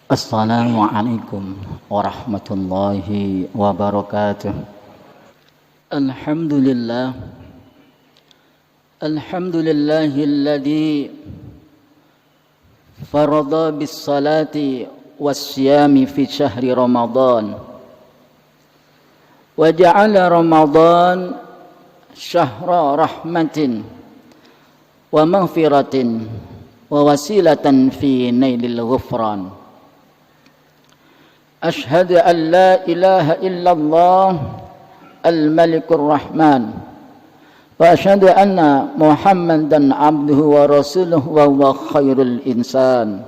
Assalamualaikum warahmatullahi wabarakatuh. Alhamdulillah. Alhamdulillahilladzi farada bis salati was siyami fi syahri Ramadan. Wa ja'ala Ramadan syahra rahmatin wa maghfiratin wa wasilatan fi nailil ghufran. Ashhadu an la ilaha illallah al-malikur rahman wa ashhadu anna Muhammadan abduhu wa rasuluhu wa huwa khairul insan.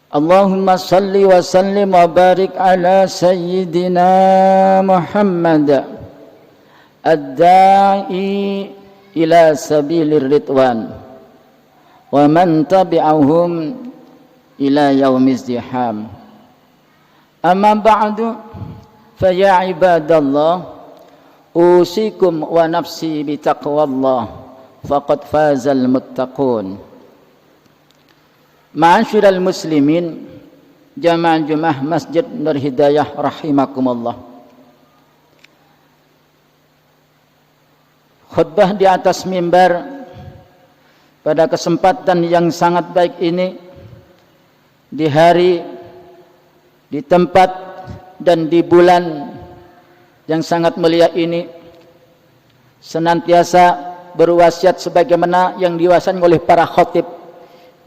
Allahumma salli wa sallim wa barik ala sayyidina Muhammad ad-da'i ila sabilir ridwan wa man tabi'ahum ila yaumiz diham. Amma ba'du, fa ya ibadallah, usikum wa nafsi bi taqwallah, faqad fazal muttaqun. Ma'asyiral muslimin, jamaah Masjid Nur Hidayah rahimakumullah. Khutbah di atas mimbar pada kesempatan yang sangat baik ini, di hari, di tempat dan di bulan yang sangat mulia ini, senantiasa berwasiat sebagaimana yang diwasiatkan oleh para khatib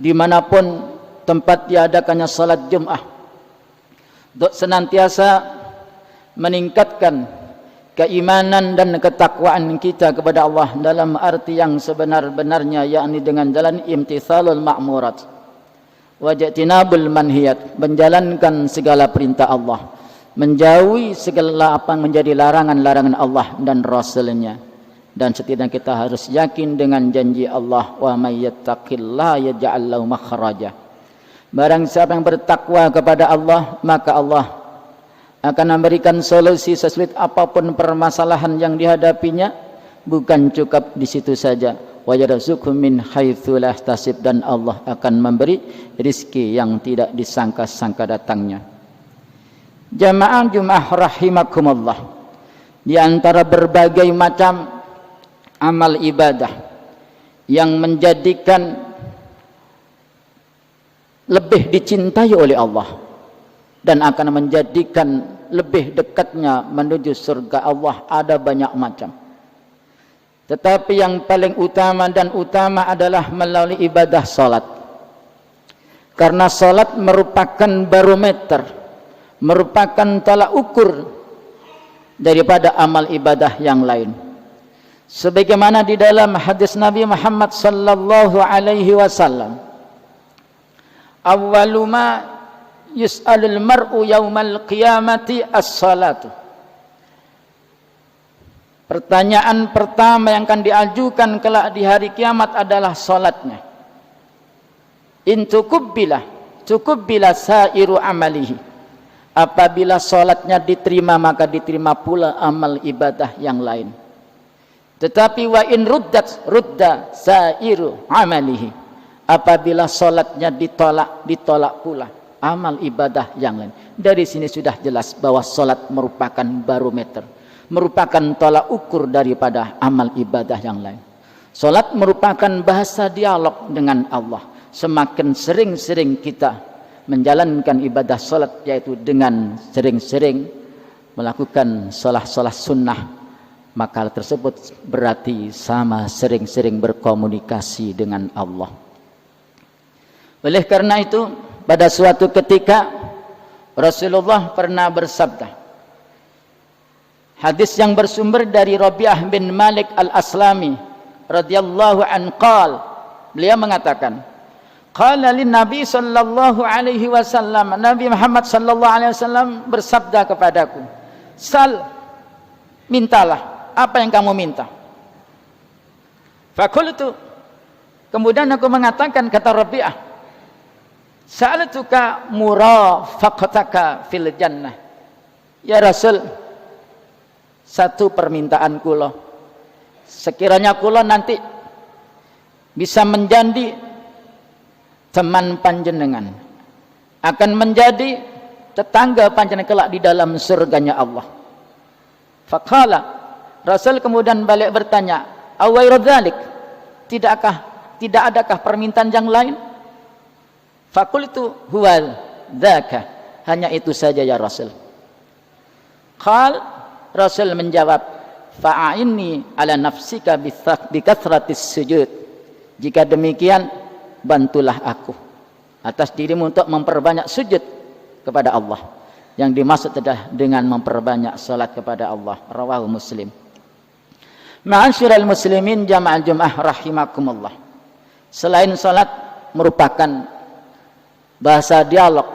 dimanapun tempat diadakannya salat Jumat, untuk senantiasa meningkatkan keimanan dan ketakwaan kita kepada Allah dalam arti yang sebenar-benarnya, yakni dengan jalan imtithalul ma'murat wajtinabul manhiyat, menjalankan segala perintah Allah, menjauhi segala apa yang menjadi larangan-larangan Allah dan Rasulnya. Dan setidaknya kita harus yakin dengan janji Allah, wa may yattaqillaha yaj'al lahu makhraja. Barang siapa yang bertakwa kepada Allah, maka Allah akan memberikan solusi sesulit apapun permasalahan yang dihadapinya. Bukan cukup di situ saja, wa yarzuqhu min haitsu la yahtasib, dan Allah akan memberi rezeki yang tidak disangka-sangka datangnya. Jamaah Jumat rahimakumullah, di antara berbagai macam amal ibadah yang menjadikan lebih dicintai oleh Allah dan akan menjadikan lebih dekatnya menuju surga Allah, ada banyak macam. Tetapi yang paling utama dan utama adalah melalui ibadah salat. Karena salat merupakan barometer, merupakan tolak ukur daripada amal ibadah yang lain. Sebagaimana di dalam hadis Nabi Muhammad sallallahu alaihi wasallam, awwalu ma yus'alul mar'u yaumal qiyamati as-salatu. Pertanyaan pertama yang akan diajukan kelak di hari kiamat adalah salatnya. In tuqubbilah sairu amalihi. Apabila salatnya diterima, maka diterima pula amal ibadah yang lain. Tetapi wa in rudda sairu amalihi. Apabila salatnya ditolak pula amal ibadah yang lain. Dari sini sudah jelas bahwa salat merupakan barometer, merupakan tolak ukur daripada amal ibadah yang lain. Salat merupakan bahasa dialog dengan Allah. Semakin sering-sering kita menjalankan ibadah salat, yaitu dengan sering-sering melakukan salat sunnah, maka hal tersebut berarti sama sering-sering berkomunikasi dengan Allah. Oleh karena itu, pada suatu ketika Rasulullah pernah bersabda, hadis yang bersumber dari Rabi'ah bin Malik al-Aslami radhiyallahu anhu, beliau mengatakan, qala lin Nabi sallallahu alaihi wasallam, Nabi Muhammad sallallahu alaihi wasallam bersabda kepadaku, sal, mintalah apa yang kamu minta. Fakultu, kemudian aku mengatakan, kata Rabi'ah, sa'altuka murafaqataka fil jannah. Ya Rasul, satu permintaan kula, sekiranya kula nanti bisa menjadi teman panjenengan, akan menjadi tetangga panjenengan kelak di dalam surganya Allah. Faqala, Rasul kemudian balik bertanya, awairu dzalik, tidak adakah permintaan yang lain? Faqultu huwa dzaka, hanya itu saja ya Rasul. Qal, Rasul menjawab, fa'inni ala nafsika bi kathratis sujud. Jika demikian, bantulah aku atas dirimu untuk memperbanyak sujud kepada Allah. Yang dimaksud adalah dengan memperbanyak salat kepada Allah. Rawahu Muslim. Ma'asyiral muslimin jama'al jum'ah rahimakumullah. Selain salat merupakan bahasa dialog,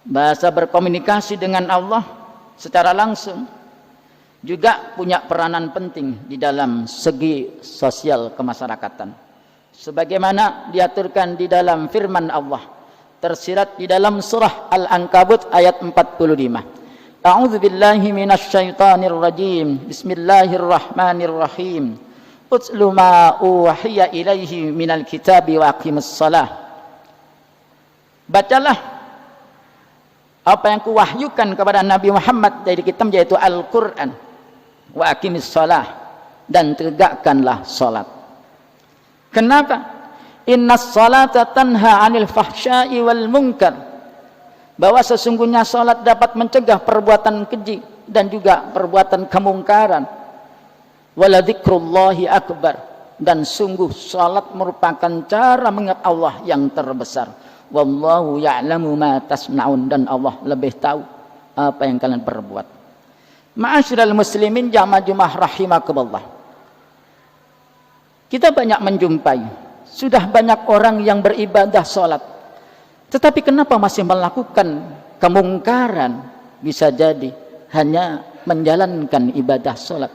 bahasa berkomunikasi dengan Allah secara langsung, juga punya peranan penting di dalam segi sosial kemasyarakatan. Sebagaimana diaturkan di dalam firman Allah, tersirat di dalam surah Al-Ankabut ayat 45. A'udzu billahi minasyaitonir rajim. Bismillahirrahmanirrahim. Utlu ma uhiya ilaihi minal kitabi wa aqimus shalah. Bacalah apa yang kuwahyukan kepada Nabi Muhammad dari kitab, yaitu Al-Qur'an. Wa aqimis shalah, dan tegakkanlah salat. Kenapa? Innas salata tanha 'anil fahsya'i wal munkar. Bahwa sesungguhnya salat dapat mencegah perbuatan keji dan juga perbuatan kemungkaran. Wala dzikrullahi akbar, dan sungguh salat merupakan cara mengingat Allah yang terbesar. Wallahu ya'lamu ma tasna'un, dan Allah lebih tahu apa yang kalian perbuat. Ma'asyiral muslimin jamaah Jumat rahimakumullah. Kita banyak menjumpai, sudah banyak orang yang beribadah salat, tetapi kenapa masih melakukan kemungkaran? Bisa jadi hanya menjalankan ibadah salat.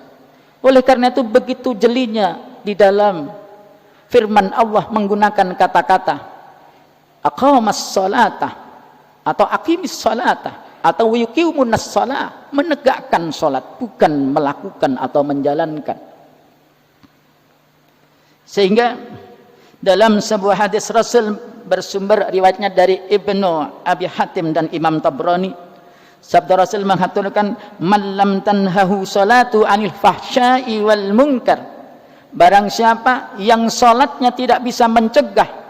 Oleh karena itu begitu jelinya di dalam firman Allah menggunakan kata-kata aqamas salata atau aqimis salata atau yuqimunas shalah, menegakkan salat, bukan melakukan atau menjalankan. Sehingga dalam sebuah hadis Rasul bersumber riwayatnya dari Ibnu Abi Hatim dan Imam Tabrani, sabda Rasul mengatakan, man lam tanhahu salatu anil fahsya'i wal munkar, barang siapa yang salatnya tidak bisa mencegah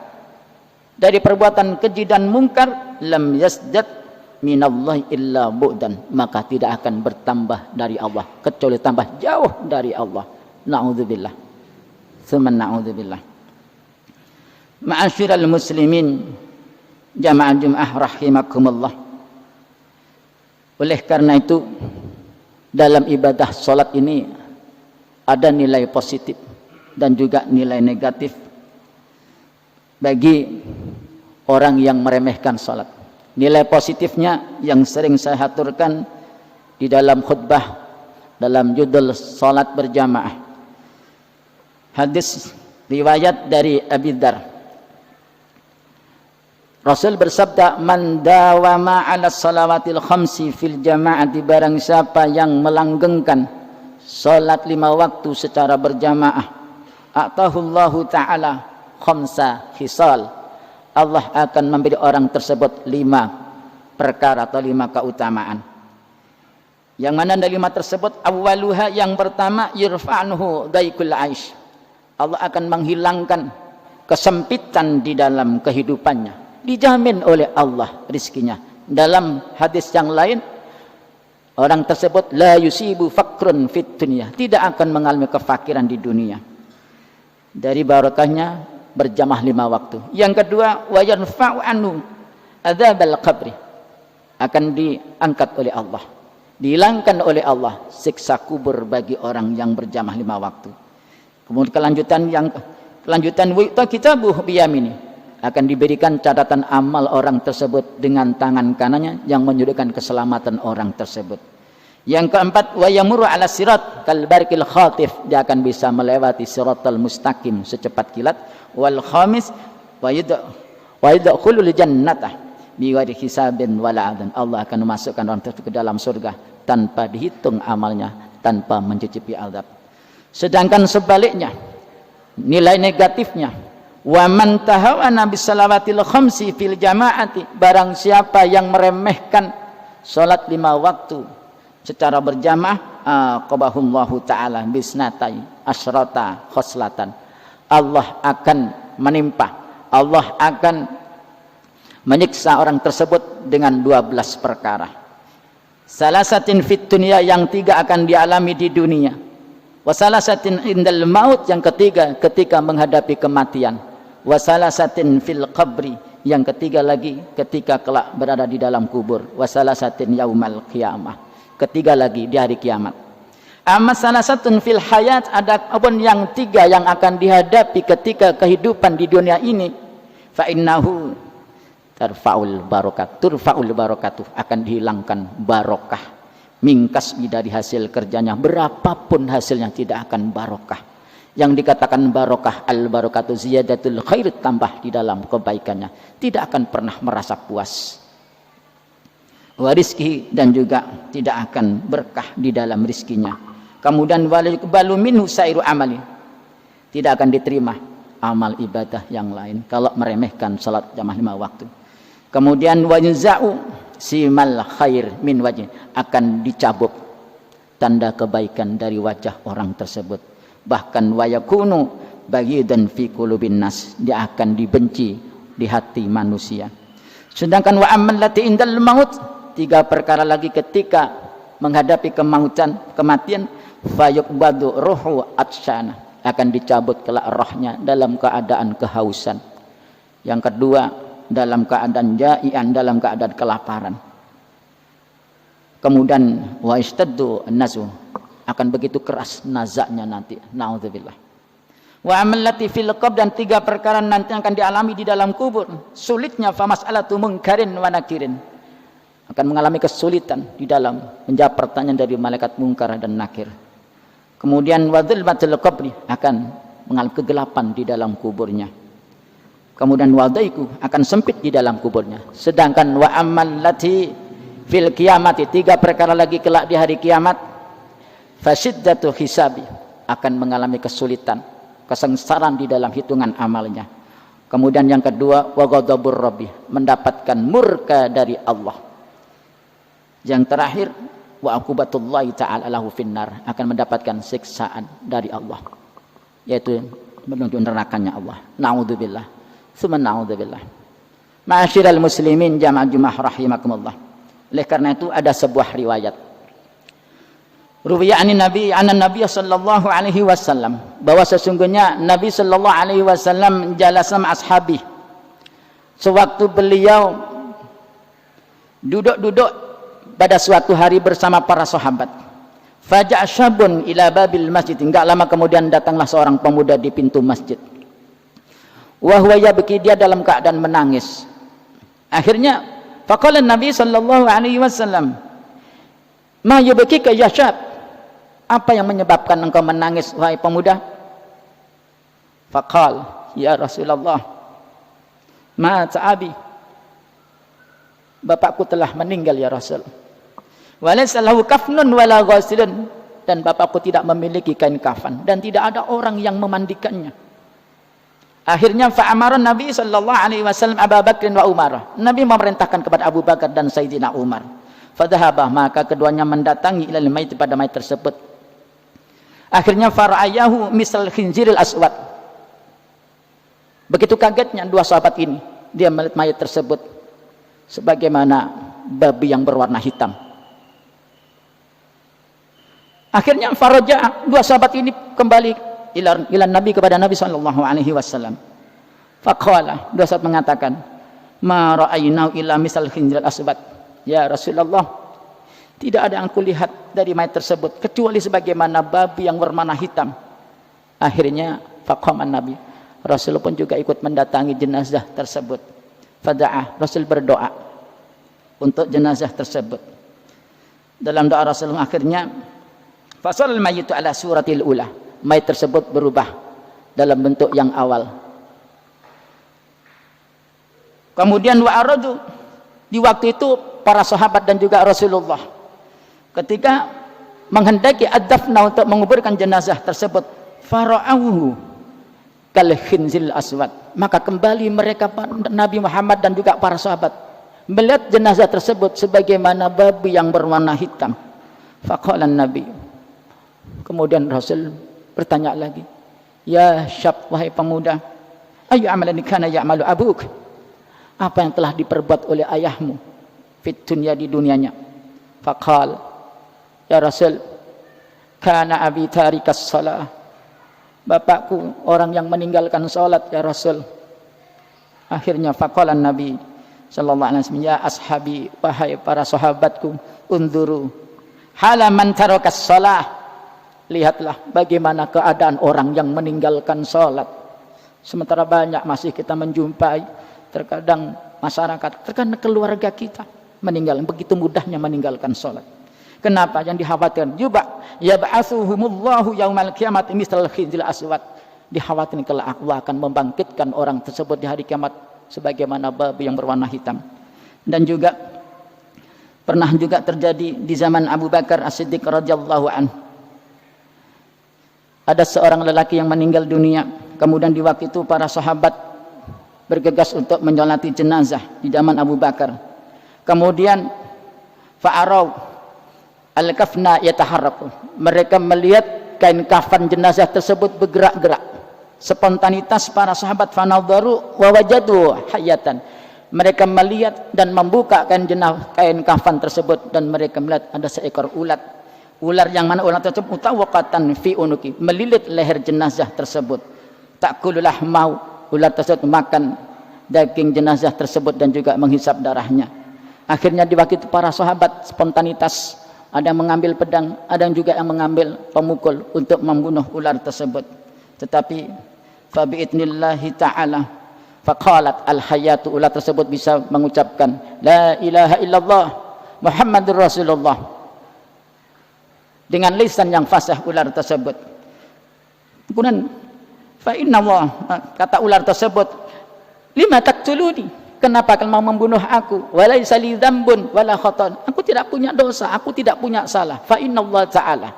dari perbuatan keji dan mungkar, lam yasdad minallahi illa bu'dan, maka tidak akan bertambah dari Allah kecuali tambah jauh dari Allah. Na'udzubillah, tsumma na'udzubillah. Ma'asyiral muslimin jamaah Jumat rahimakumullah. Oleh karena itu dalam ibadah salat ini ada nilai positif dan juga nilai negatif bagi orang yang meremehkan salat. Nilai positifnya yang sering saya aturkan di dalam khutbah dalam judul salat berjamaah. Hadis riwayat dari Abi Dzar. Rasul bersabda, man dawama 'ala salawatil khamsi fil jama'ati, barang siapa yang melanggengkan salat 5 waktu secara berjamaah, atahullahu ta'ala khamsa khisal, Allah akan memberi orang tersebut 5 perkara atau 5 keutamaan. Yang mana dari 5 tersebut? Awwaluha, yang pertama, yurfa'nuhu daikul aish, Allah akan menghilangkan kesempitan di dalam kehidupannya, dijamin oleh Allah rizkinya. Dalam hadis yang lain, orang tersebut la yusibu fakrun fit dunya, tidak akan mengalami kefakiran di dunia dari barokahnya berjamaah 5 waktu. Yang kedua, wa yanfa'u anhu adzabal qabri, akan diangkat oleh Allah, dihilangkan oleh Allah siksa kubur bagi orang yang berjamaah 5 waktu. Kemudian kelanjutan wa kitabuhu biyamini, akan diberikan catatan amal orang tersebut dengan tangan kanannya yang menunjukkan keselamatan orang tersebut. Yang keempat, wa yamuru 'ala sirat kal barqil khatif, dia akan bisa melewati siratal mustaqim secepat kilat. Wal khamis, wa yadkhulul jannata bighairi hisabin wala adab, Allah akan memasukkan orang tersebut ke dalam surga tanpa dihitung amalnya, tanpa mencicipi azab. Sedangkan sebaliknya, nilai negatifnya, Wa man tahawana bis salawatil khamsi fil jamaati, barang siapa yang meremehkan salat 5 waktu secara berjamaah, aqabahullahu taala bisnatai asyrata khoslatan, Allah akan menimpa, Allah akan menyiksa orang tersebut dengan 12 perkara. Salasatin fit dunya, yang 3 akan dialami di dunia. Wasalasatin indal maut, yang ketiga ketika menghadapi kematian. Wasalasatin fil qabri, yang ketiga lagi ketika kelak berada di dalam kubur. Wasalasatin yaumal qiyamah, ketiga lagi di hari kiamat. Amma salasatun fil hayat, adapun yang 3 yang akan dihadapi ketika kehidupan di dunia ini, fa innahu turfa'ul barakatuh, akan dihilangkan barokah. Mingkas dari hasil kerjanya, berapapun hasilnya tidak akan barokah. Yang dikatakan barokah, al barakatuh ziyadatul khair, tambah di dalam kebaikannya, tidak akan pernah merasa puas. Wa rizki, dan juga tidak akan berkah di dalam rizkinya. Kemudian walikbalu minhu sairu amali, tidak akan diterima amal ibadah yang lain kalau meremehkan salat jamaah 5 waktu. Kemudian wajza'u simal khair min wajh, akan dicabut tanda kebaikan dari wajah orang tersebut. Bahkan wayakunu bagidan fi qulubin nas, dia akan dibenci di hati manusia. Sedangkan wa amman lati indal maut, 3 perkara lagi ketika menghadapi kematian, fayuqbadu ruhu atsyana, akan dicabut kelak rohnya dalam keadaan kehausan. Yang kedua, dalam keadaan ja'ian, dalam keadaan kelaparan. Kemudian wa istaddu nazu, akan begitu keras nazaknya nanti, naudzubillah. Wa amallati fil qabr, dan 3 perkara nanti akan dialami di dalam kubur. Sulitnya fa mas'alatu munkarin wa nakirin, akan mengalami kesulitan di dalam menjawab pertanyaan dari malaikat mungkar dan nakir. Kemudian wa dzulmatul qabri, akan mengalami kegelapan di dalam kuburnya. Kemudian wadaiku, akan sempit di dalam kuburnya. Sedangkan wa amman lati fil qiyamati, 3 perkara lagi kelak di hari kiamat, fasyiddatu hisabi, akan mengalami kesulitan, kesengsaraan di dalam hitungan amalnya. Kemudian yang kedua, wa ghadabur rabbi, mendapatkan murka dari Allah. Yang terakhir, wa aqubatullahi ta'ala lahu finnar, akan mendapatkan siksaan dari Allah, yaitu menuju nerakanya Allah. Naudzubillah. Tsumma na'udzubillah. Ma'asyiral muslimin jamaah Jumat rahimakumullah. Oleh karena itu ada sebuah riwayat. Ruwiya anin Nabi sallallahu alaihi wasallam, bahwa sesungguhnya Nabi sallallahu alaihi wasallam jalasa ashabi, sewaktu beliau duduk-duduk pada suatu hari bersama para sahabat. Faja'a syabun ila babil masjid, enggak lama kemudian datanglah seorang pemuda di pintu masjid. Wahwa yabki, dia dalam keadaan menangis. Akhirnya faqala Nabi sallallahu alaihi wasallam, ma yubkika ya syab, apa yang menyebabkan engkau menangis wahai pemuda? Faqal, ya Rasulullah, ma ta'abi, bapakku telah meninggal ya Rasul. Walaysa lahu kafnun wala ghasilun, dan bapakku tidak memiliki kain kafan dan tidak ada orang yang memandikannya. Akhirnya fa'amara Nabi sallallahu alaihi wasallam Abu Bakr wa Umar, Nabi memerintahkan kepada Abu Bakar dan Sayyidina Umar. Fadhahabah, maka keduanya mendatangi ilal mayit, pada mayit tersebut. Akhirnya fara'ayahu misal khinziril aswad, begitu kagetnya 2 sahabat ini, dia melihat mayit tersebut sebagaimana babi yang berwarna hitam. Akhirnya faraja, 2 sahabat ini kembali ila Nabi, kepada Nabi sallallahu alaihi wasallam. Faqala, 2 sahabat mengatakan, ma ra'ainau illa misal khinziril aswad, ya Rasulullah, tidak ada yang kulihat dari mayat tersebut kecuali sebagaimana babi yang berwarna hitam. Akhirnya faqaman Nabi, Rasul pun juga ikut mendatangi jenazah tersebut. Fada'ah, Rasul berdoa untuk jenazah tersebut. Dalam doa Rasul akhirnya fasal mayyitu ala suratil ula, mayat tersebut berubah dalam bentuk yang awal. Kemudian wa aradu, di waktu itu para sahabat dan juga Rasulullah ketika menghendaki ad-dafna, untuk menguburkan jenazah tersebut, fara'auhu kal khinzil aswad, Maka kembali mereka Nabi Muhammad dan juga para sahabat melihat jenazah tersebut sebagaimana babi yang berwarna hitam. Faqala Nabi, kemudian Rasul bertanya lagi, ya syab, wahai pemuda, ayu amalan kana ya'malu abuk, apa yang telah diperbuat oleh ayahmu fit dunya, di dunianya. Faqal, ya Rasul, kana abi tarikas salah, bapakku orang yang meninggalkan salat ya Rasul. Akhirnya faqala Nabi sallallahu alaihi wasallam, ya ashabi, wahai para sahabatku, unduru halaman tarakas salah, lihatlah bagaimana keadaan orang yang meninggalkan salat. Sementara banyak masih kita menjumpai terkadang masyarakat, terkadang keluarga kita begitu mudahnya meninggalkan salat. Kenapa? Yang dikhawatirkan juga yab'atsuhumullahu yaumal qiyamati misal khizil aswad, dikhawatirkan kalau Allah akan membangkitkan orang tersebut di hari kiamat sebagaimana babi yang berwarna hitam. Dan juga pernah juga terjadi di zaman Abu Bakar As-Siddiq radhiyallahu anhu, ada seorang lelaki yang meninggal dunia. Kemudian di waktu itu para sahabat bergegas untuk menyolati jenazah di zaman Abu Bakar. Kemudian fa'arau al-kafna yataharraku, mereka melihat kain kafan jenazah tersebut bergerak-gerak. Spontanitas para sahabat fanadharu wa wajadu hayatan, mereka melihat dan membuka kain kafan tersebut dan mereka melihat ada seekor ular. Ular yang mana ular tersebut mutawaqatan fi unuki, melilit leher jenazah tersebut. Ta'kululah mau, ular tersebut makan daging jenazah tersebut dan juga menghisap darahnya. Akhirnya di waktu itu para sahabat spontanitas, ada yang mengambil pedang, ada yang juga yang mengambil pemukul untuk membunuh ular tersebut. Tetapi fa bi'idnillahi ta'ala faqalat al-hayatu, ular tersebut bisa mengucapkan la ilaha illallah Muhammadur Rasulullah dengan lisan yang fasih ular tersebut. Kemudian fa inna Allah, kata ular tersebut, lima taqtuluni, kenapa kalian mau membunuh aku? Walaisa li dzambun wala khatan, aku tidak punya dosa, aku tidak punya salah. Fa innallaha ta'ala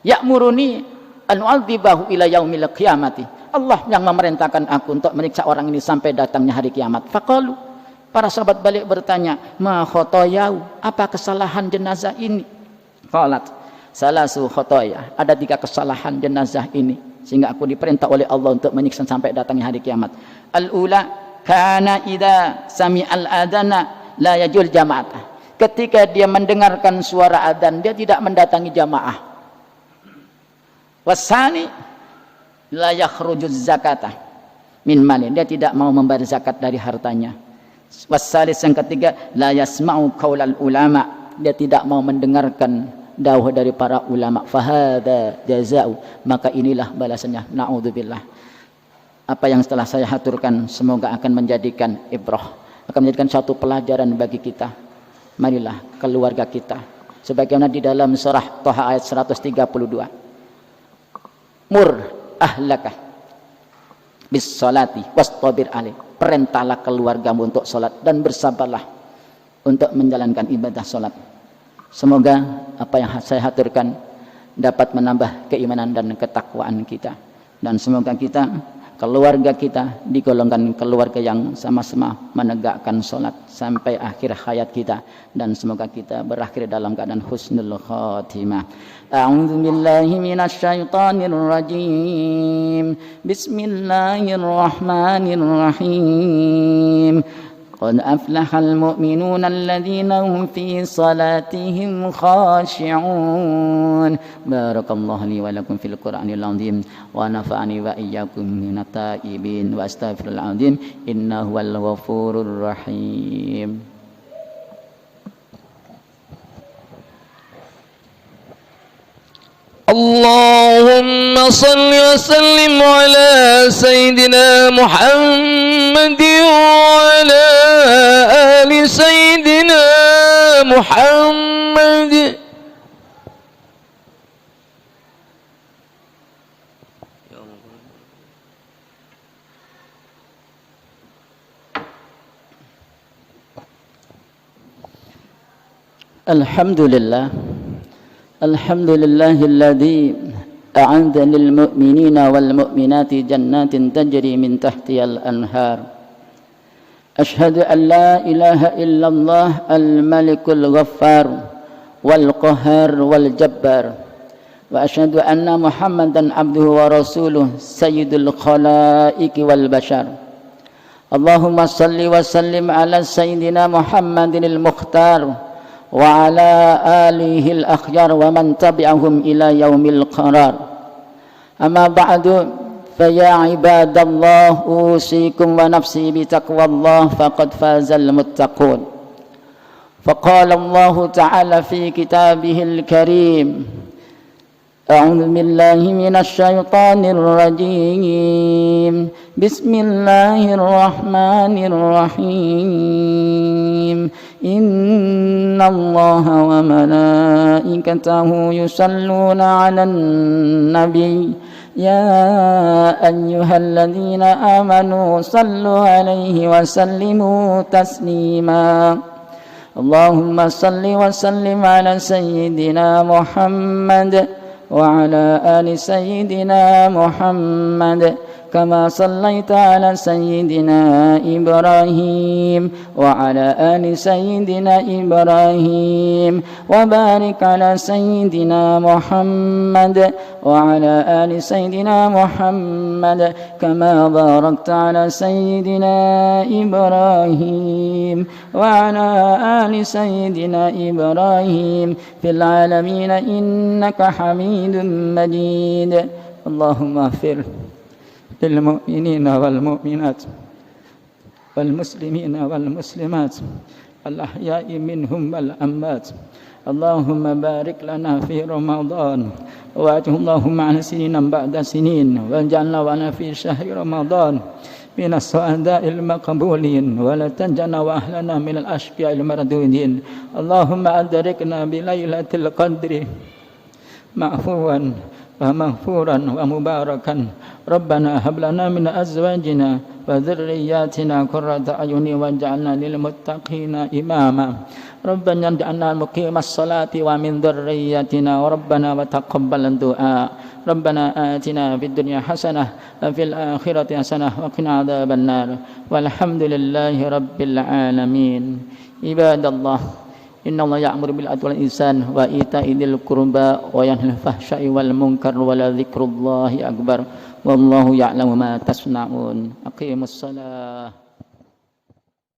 ya'muruni an u'adzibahu ila yaumil qiyamati, Allah yang memerintahkan aku untuk menyiksa orang ini sampai datangnya hari kiamat. Faqalu, para sahabat balik bertanya, ma khotoyau, apa kesalahan jenazah ini? Qalat salasu khotoya, ada 3 kesalahan jenazah ini sehingga aku diperintah oleh Allah untuk menyiksa sampai datangnya hari kiamat. Al-ula, kana idza sami'al adana la yajul jama'ah, ketika dia mendengarkan suara adzan dia tidak mendatangi jamaah. Wasani, la yakhrujuz zakata min malin, dia tidak mau membayar zakat dari hartanya. Wasalis, yang ketiga, la yasma'u qaulal ulama, dia tidak mau mendengarkan dawuh dari para ulama. Fahada jazau, maka inilah balasannya. Na'udzubillah. Apa yang setelah saya haturkan semoga akan menjadikan ibrah, akan menjadikan satu pelajaran bagi kita. Marilah keluarga kita, sebagaimana di dalam surah Thaha ayat 132, mur ahlaka bis salati wastabir alaih, perintahlah keluargamu untuk salat dan bersabarlah untuk menjalankan ibadah salat. Semoga apa yang saya haturkan dapat menambah keimanan dan ketakwaan kita, dan semoga kita, keluarga kita digolongkan keluarga yang sama-sama menegakkan salat sampai akhir hayat kita, dan semoga kita berakhir dalam keadaan husnul khatimah. A'udzu billahi minasy syaithanir rajim. Bismillahirrahmanirrahim. Qad aflahal mu'minuna alladhina hum fi salatihim khashi'un. Barakallahu li wa lakum fil Qur'anil 'azim wa nafa'ani wa iyyakum minat taibin wa astaghfirul 'azim innahu wal ghafurur rahim. Allahumma salli wa sallim ala Sayyidina Muhammad wa ala ali Sayyidina Muhammad. Alhamdulillah, alhamdulillahilladzi أعد للمؤمنين والمؤمنات جنات تجري من تحتها الأنهار أشهد أن لا إله إلا الله الملك الغفار والقهار والجبار وأشهد أن محمدا عبده ورسوله سيد الخلائق والبشر اللهم صل وسلم على سيدنا محمد المختار وعلى آله الأخيار ومن تبعهم إلى يوم القرار أما بعد فيا عباد الله أوصيكم ونفسي بتقوى الله فقد فاز المتقون فقال الله تعالى في كتابه الكريم أعوذ بالله من الشيطان الرجيم بسم الله الرحمن الرحيم إن الله وملائكته يصلون على النبي يا أيها الذين آمنوا صلوا عليه وسلموا تسليما اللهم صل وسلم على سيدنا محمد وعلى آل سيدنا محمد كما صليت على سيدنا إبراهيم وعلى آل سيدنا إبراهيم وبارك على سيدنا محمد وعلى آل سيدنا محمد كما باركت على سيدنا إبراهيم وعلى آل سيدنا إبراهيم في العالمين إنك حميد مجيد اللهم اغفر للمؤمنين والمؤمنات والمسلمين والمسلمات الأحياء منهم والأموات اللهم بارك لنا في رمضان وآته اللهم عن سنين بعد سنين واجعلنا وأنا في شهر رمضان من السعداء المقبولين ولا تنجنا وأهلنا من الأشقياء المردودين اللهم أدركنا بليلة القدر معفوا ومغفورا ومباركا ربنا هب لنا من أزواجنا وذرياتنا قرة أعين واجعلنا للمتقين إماما ربنا اجعلنا مقيم الصلاة ومن ذريتنا وربنا وتقبل الدعاء ربنا آتنا في الدنيا حسنة وفي الآخرة حسنة وقنا عذاب النار والحمد لله رب العالمين عباد الله إن الله يأمر بالعدل والإحسان وإيتاء ذي القربى وينهى عن الفحشاء والمنكر ولذكر الله أكبر والله يعلم ما تصنعون أقيموا الصلاة